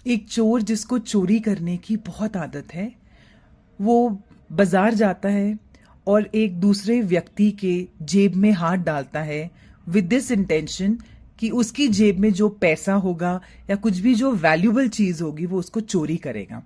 एक चोर जिसको चोरी करने की बहुत आदत है, वो बाजार जाता है और एक दूसरे व्यक्ति के जेब में हाथ डालता है विद दिस इंटेंशन कि उसकी जेब में जो पैसा होगा या कुछ भी जो वैल्यूबल चीज होगी वो उसको चोरी करेगा।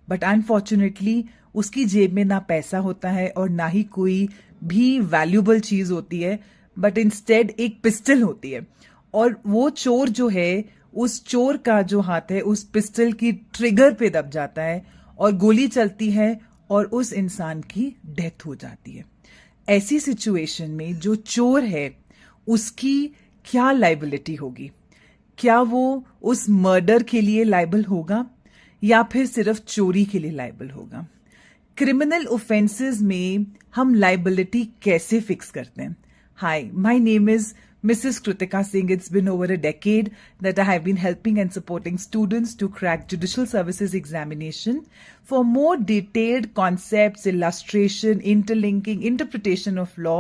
बट अनफॉर्चुनेटली उसकी जेब में ना पैसा होता है और ना ही कोई भी वैल्यूबल चीज होती है, बट इंस्टेड एक पिस्टल होती है। और वो चोर जो है, उस चोर का जो हाथ है उस पिस्टल की ट्रिगर पे दब जाता है और गोली चलती है और उस इंसान की डेथ हो जाती है। ऐसी सिचुएशन में जो चोर है उसकी क्या लाइबिलिटी होगी? क्या वो उस मर्डर के लिए लाइबल होगा या फिर सिर्फ चोरी के लिए लाइबल होगा? क्रिमिनल ऑफेंसेस में हम लाइबिलिटी कैसे फिक्स करते हैं? Hi, my name is Mrs. Kritika Singh. It's been over a decade that I have been helping and supporting students to crack judicial services examination. For more detailed concepts, illustration, interlinking, interpretation of law,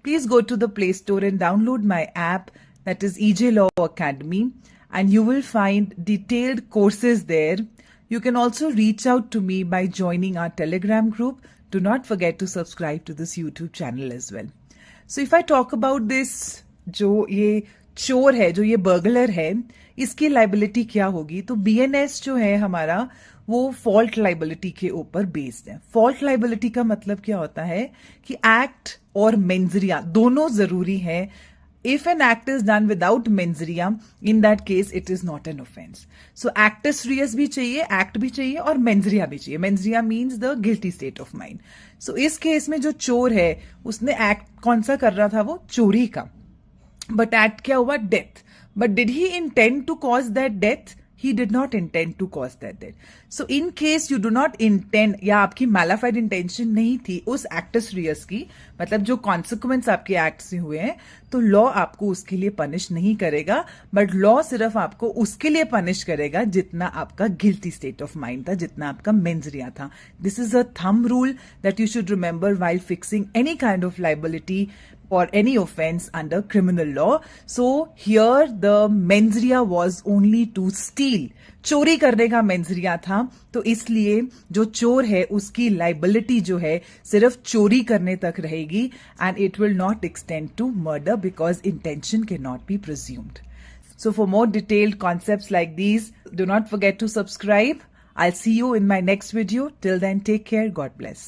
please go to the Play Store and download my app, that is EJ Law Academy, and you will find detailed courses there. You can also reach out to me by joining our Telegram group. Do not forget to subscribe to this YouTube channel as well. So if I talk about this, जो ये चोर है, जो ये burglar है, इसकी liability क्या होगी? तो बीएनएस जो है हमारा, वो फॉल्ट लाइबिलिटी के ऊपर बेस्ड है। फॉल्ट लाइबिलिटी का मतलब क्या होता है कि एक्ट और मेंजरिया दोनों जरूरी है। If an act is done without mens rea, in that case it is not an offence. So actus reus भी चाहिए, एक्ट भी चाहिए और मेंजरिया भी चाहिए। Mens rea means the guilty state of mind. So इस केस में जो चोर है उसने एक्ट कौन सा कर रहा था? वो चोरी का। बट एक्ट क्या हुआ? Death. But did he intend to cause that death? He did not intend to cause that death. So in case you do not intend, या आपकी मैलाफाइड इंटेंशन नहीं थी उस एक्टस रियस की, मतलब जो कॉन्सिक्वेंस आपके एक्ट से हुए हैं, तो लॉ आपको उसके लिए पनिश नहीं करेगा। बट लॉ सिर्फ आपको उसके लिए पनिश करेगा जितना आपका गिल्टी स्टेट ऑफ माइंड था, जितना आपका मेंजरिया था। This is a thumb rule that you should remember while fixing any kind of liability or any offense under criminal law. So here the mens rea was only to steal. चोरी करने का मेंजरिया था, तो इसलिए जो चोर है उसकी लाइबिलिटी जो है सिर्फ चोरी करने तक रहेगी, and it will not extend to murder because intention cannot be presumed. So for more detailed concepts like these, do not forget to subscribe. I'll see you in my next video. Till then, take care. God bless.